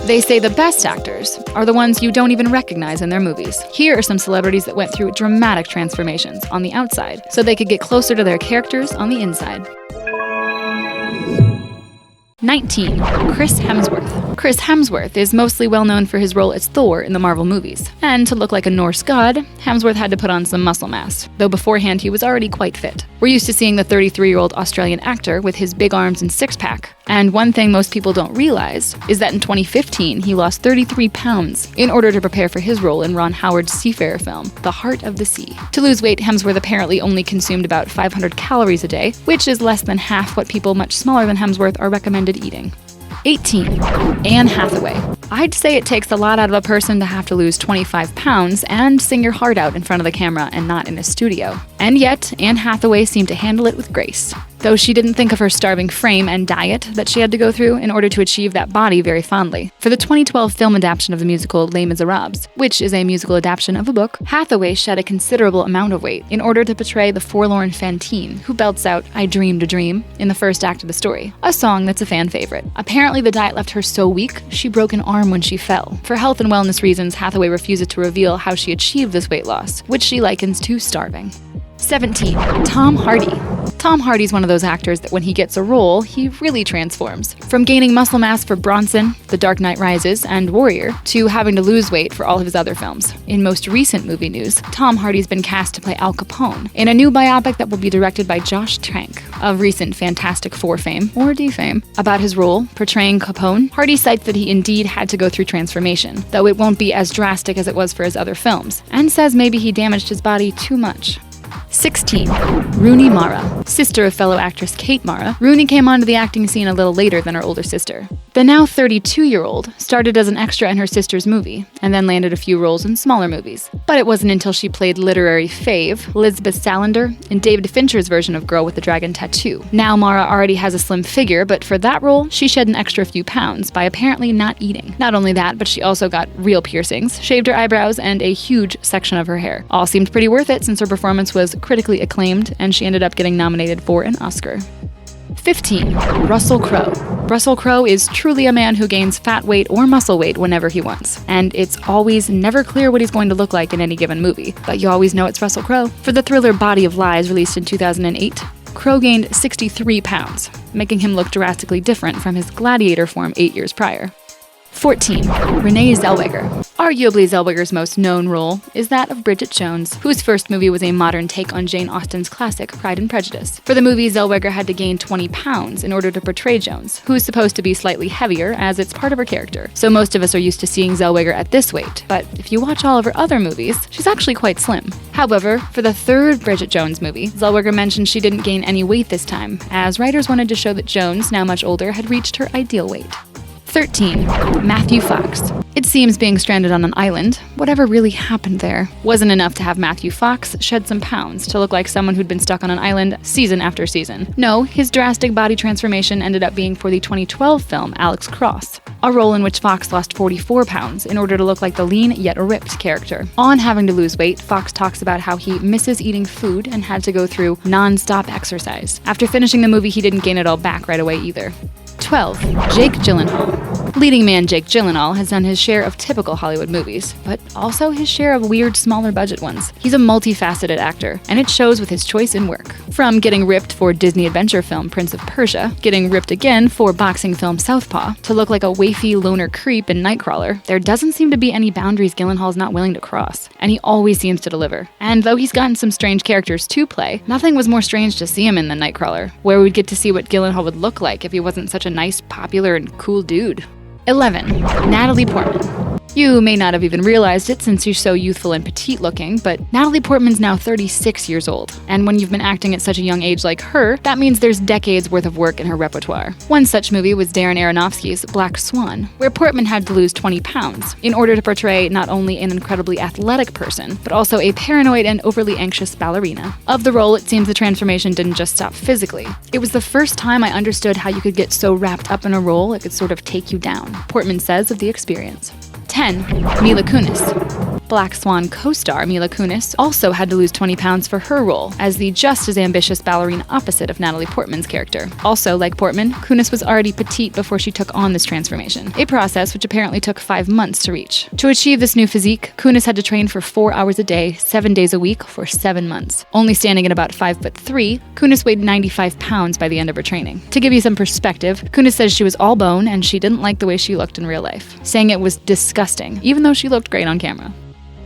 They say the best actors are the ones you don't even recognize in their movies. Here are some celebrities that went through dramatic transformations on the outside so they could get closer to their characters on the inside. 19. Chris Hemsworth. Chris Hemsworth is mostly well known for his role as Thor in the Marvel movies. And to look like a Norse god, Hemsworth had to put on some muscle mass, though beforehand he was already quite fit. We're used to seeing the 33-year-old Australian actor with his big arms and six-pack. And one thing most people don't realize is that in 2015, he lost 33 pounds in order to prepare for his role in Ron Howard's seafarer film, The Heart of the Sea. To lose weight, Hemsworth apparently only consumed about 500 calories a day, which is less than half what people much smaller than Hemsworth are recommended eating. 18. Anne Hathaway. I'd say it takes a lot out of a person to have to lose 25 pounds and sing your heart out in front of the camera and not in a studio. And yet, Anne Hathaway seemed to handle it with grace. Though she didn't think of her starving frame and diet that she had to go through in order to achieve that body very fondly. For the 2012 film adaptation of the musical Les Miserables, which is a musical adaptation of a book, Hathaway shed a considerable amount of weight in order to portray the forlorn Fantine, who belts out "I Dreamed a Dream" in the first act of the story, a song that's a fan favorite. Apparently the diet left her so weak, she broke an arm when she fell. For health and wellness reasons, Hathaway refuses to reveal how she achieved this weight loss, which she likens to starving. 17. Tom Hardy. Tom Hardy's one of those actors that when he gets a role, he really transforms. From gaining muscle mass for Bronson, The Dark Knight Rises, and Warrior, to having to lose weight for all of his other films. In most recent movie news, Tom Hardy's been cast to play Al Capone in a new biopic that will be directed by Josh Trank, of recent Fantastic Four fame, or D-fame. About his role, portraying Capone, Hardy cites that he indeed had to go through transformation, though it won't be as drastic as it was for his other films, and says maybe he damaged his body too much. 16. Rooney Mara. Sister of fellow actress Kate Mara, Rooney came onto the acting scene a little later than her older sister. The now 32-year-old started as an extra in her sister's movie, and then landed a few roles in smaller movies. But it wasn't until she played literary fave, Lisbeth Salander, in David Fincher's version of Girl with the Dragon Tattoo. Now Mara already has a slim figure, but for that role, she shed an extra few pounds by apparently not eating. Not only that, but she also got real piercings, shaved her eyebrows, and a huge section of her hair. All seemed pretty worth it since her performance was critically acclaimed, and she ended up getting nominated for an Oscar. 15. Russell Crowe. Russell Crowe is truly a man who gains fat weight or muscle weight whenever he wants, and it's always never clear what he's going to look like in any given movie, but you always know it's Russell Crowe. For the thriller Body of Lies, released in 2008, Crowe gained 63 pounds, making him look drastically different from his Gladiator form 8 years prior. 14. Renee Zellweger. Arguably Zellweger's most known role is that of Bridget Jones, whose first movie was a modern take on Jane Austen's classic Pride and Prejudice. For the movie, Zellweger had to gain 20 pounds in order to portray Jones, who's supposed to be slightly heavier as it's part of her character. So most of us are used to seeing Zellweger at this weight, but if you watch all of her other movies, she's actually quite slim. However, for the third Bridget Jones movie, Zellweger mentioned she didn't gain any weight this time, as writers wanted to show that Jones, now much older, had reached her ideal weight. 13. Matthew Fox. It seems being stranded on an island, whatever really happened there, wasn't enough to have Matthew Fox shed some pounds to look like someone who'd been stuck on an island season after season. No, his drastic body transformation ended up being for the 2012 film Alex Cross, a role in which Fox lost 44 pounds in order to look like the lean yet ripped character. On having to lose weight, Fox talks about how he misses eating food and had to go through non-stop exercise. After finishing the movie, he didn't gain it all back right away either. 12. Jake Gyllenhaal. Leading man Jake Gyllenhaal has done his share of typical Hollywood movies, but also his share of weird, smaller budget ones. He's a multifaceted actor, and it shows with his choice in work. From getting ripped for Disney adventure film Prince of Persia, getting ripped again for boxing film Southpaw, to look like a wafy loner creep in Nightcrawler, there doesn't seem to be any boundaries Gyllenhaal's not willing to cross, and he always seems to deliver. And though he's gotten some strange characters to play, nothing was more strange to see him in than Nightcrawler, where we'd get to see what Gyllenhaal would look like if he wasn't such a nice, popular, and cool dude. 11. Natalie Portman. You may not have even realized it since you're so youthful and petite looking, but Natalie Portman's now 36 years old. And when you've been acting at such a young age like her, that means there's decades worth of work in her repertoire. One such movie was Darren Aronofsky's Black Swan, where Portman had to lose 20 pounds in order to portray not only an incredibly athletic person, but also a paranoid and overly anxious ballerina. Of the role, it seems the transformation didn't just stop physically. It was the first time I understood how you could get so wrapped up in a role it could sort of take you down, Portman says of the experience. 10. Mila Kunis. Black Swan co-star Mila Kunis also had to lose 20 pounds for her role as the just as ambitious ballerina opposite of Natalie Portman's character. Also, like Portman, Kunis was already petite before she took on this transformation, a process which apparently took 5 months to reach. To achieve this new physique, Kunis had to train for 4 hours a day, 7 days a week for 7 months. Only standing at about 5'3", Kunis weighed 95 pounds by the end of her training. To give you some perspective, Kunis says she was all bone and she didn't like the way she looked in real life, saying it was disgusting, even though she looked great on camera.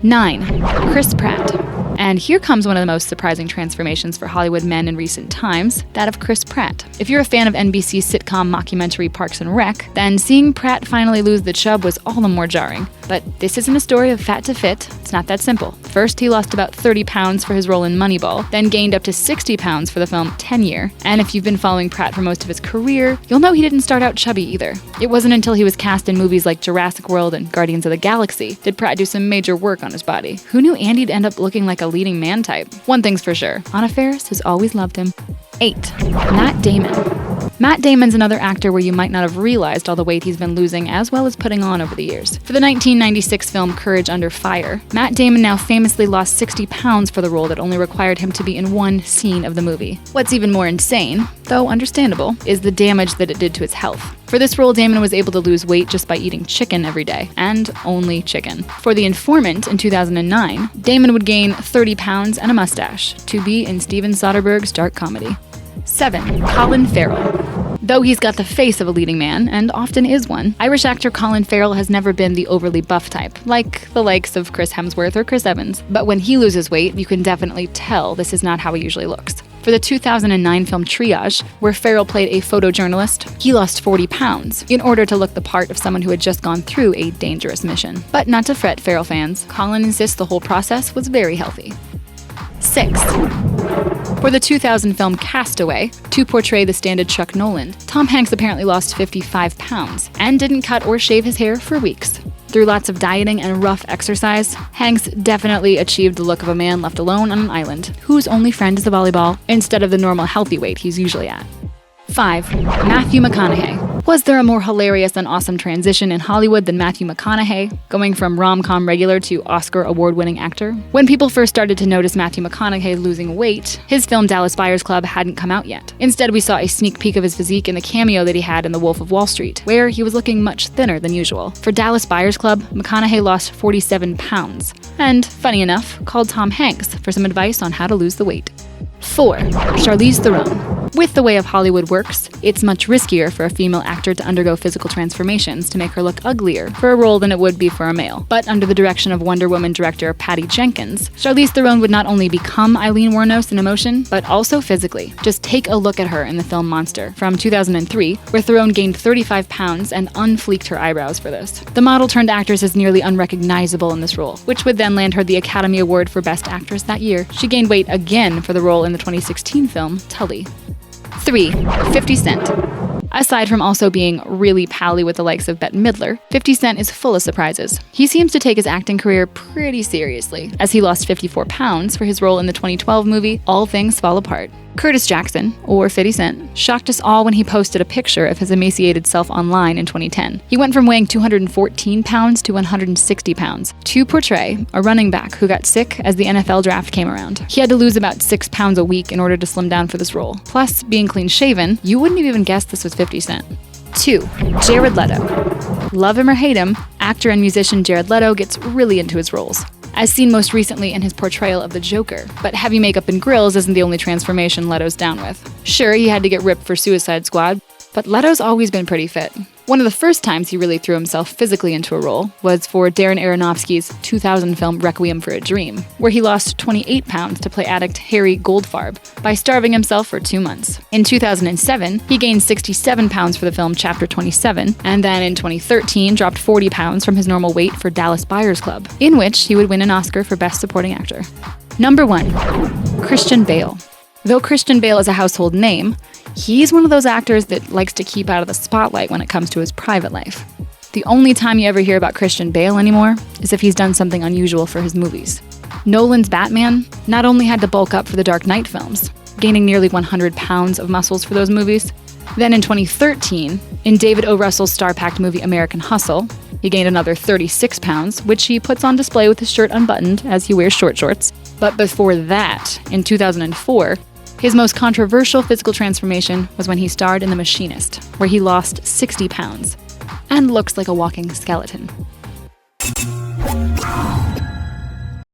9. Chris Pratt. And here comes one of the most surprising transformations for Hollywood men in recent times, that of Chris Pratt. If you're a fan of NBC's sitcom mockumentary Parks and Rec, then seeing Pratt finally lose the chub was all the more jarring. But this isn't a story of fat to fit. It's not that simple. First, he lost about 30 pounds for his role in Moneyball, then gained up to 60 pounds for the film 10 Year. And if you've been following Pratt for most of his career, you'll know he didn't start out chubby either. It wasn't until he was cast in movies like Jurassic World and Guardians of the Galaxy did Pratt do some major work on his body. Who knew Andy'd end up looking like a leading man type? One thing's for sure, Anna Faris has always loved him. 8. Matt Damon. Matt Damon's another actor where you might not have realized all the weight he's been losing as well as putting on over the years. For the 1996 film Courage Under Fire, Matt Damon now famously lost 60 pounds for the role that only required him to be in one scene of the movie. What's even more insane, though understandable, is the damage that it did to his health. For this role, Damon was able to lose weight just by eating chicken every day, and only chicken. For The Informant in 2009, Damon would gain 30 pounds and a mustache to be in Steven Soderbergh's dark comedy. 7. Colin Farrell. Though he's got the face of a leading man, and often is one, Irish actor Colin Farrell has never been the overly buff type, like the likes of Chris Hemsworth or Chris Evans. But when he loses weight, you can definitely tell this is not how he usually looks. For the 2009 film Triage, where Farrell played a photojournalist, he lost 40 pounds in order to look the part of someone who had just gone through a dangerous mission. But not to fret, Farrell fans, Colin insists the whole process was very healthy. 6. For the 2000 film Castaway, to portray the stand-in Chuck Noland, Tom Hanks apparently lost 55 pounds and didn't cut or shave his hair for weeks. Through lots of dieting and rough exercise, Hanks definitely achieved the look of a man left alone on an island, whose only friend is a volleyball, instead of the normal healthy weight he's usually at. 5. Matthew McConaughey. Was there a more hilarious and awesome transition in Hollywood than Matthew McConaughey, going from rom-com regular to Oscar award-winning actor? When people first started to notice Matthew McConaughey losing weight, his film Dallas Buyers Club hadn't come out yet. Instead, we saw a sneak peek of his physique in the cameo that he had in The Wolf of Wall Street, where he was looking much thinner than usual. For Dallas Buyers Club, McConaughey lost 47 pounds, and, funny enough, called Tom Hanks for some advice on how to lose the weight. 4. Charlize Theron. With the way of Hollywood works, it's much riskier for a female actor to undergo physical transformations to make her look uglier for a role than it would be for a male. But under the direction of Wonder Woman director Patty Jenkins, Charlize Theron would not only become Eileen Wuornos in emotion, but also physically. Just take a look at her in the film Monster from 2003, where Theron gained 35 pounds and unfleeked her eyebrows for this. The model turned actress is nearly unrecognizable in this role, which would then land her the Academy Award for Best Actress that year. She gained weight again for the role in the 2016 film Tully. 3. 50 Cent. Aside from also being really pally with the likes of Bette Midler, 50 Cent is full of surprises. He seems to take his acting career pretty seriously, as he lost 54 pounds for his role in the 2012 movie All Things Fall Apart. Curtis Jackson, or 50 Cent, shocked us all when he posted a picture of his emaciated self online in 2010. He went from weighing 214 pounds to 160 pounds to portray a running back who got sick as the NFL draft came around. He had to lose about 6 pounds a week in order to slim down for this role. Plus, being clean-shaven, you wouldn't have even guessed this was 50 Cent. 2. Jared Leto. Love him or hate him, actor and musician Jared Leto gets really into his roles, as seen most recently in his portrayal of the Joker. But heavy makeup and grills isn't the only transformation Leto's down with. Sure, he had to get ripped for Suicide Squad, but Leto's always been pretty fit. One of the first times he really threw himself physically into a role was for Darren Aronofsky's 2000 film Requiem for a Dream, where he lost 28 pounds to play addict Harry Goldfarb by starving himself for 2 months. In 2007, he gained 67 pounds for the film Chapter 27, and then in 2013 dropped 40 pounds from his normal weight for Dallas Buyers Club, in which he would win an Oscar for Best Supporting Actor. Number 1. Christian Bale. Though Christian Bale is a household name, he's one of those actors that likes to keep out of the spotlight when it comes to his private life. The only time you ever hear about Christian Bale anymore is if he's done something unusual for his movies. Nolan's Batman not only had to bulk up for the Dark Knight films, gaining nearly 100 pounds of muscles for those movies, Then in 2013, in David O. Russell's star-packed movie American Hustle, he gained another 36 pounds, which he puts on display with his shirt unbuttoned as he wears short shorts. But before that, in 2004, his most controversial physical transformation was when he starred in The Machinist, where he lost 60 pounds and looks like a walking skeleton.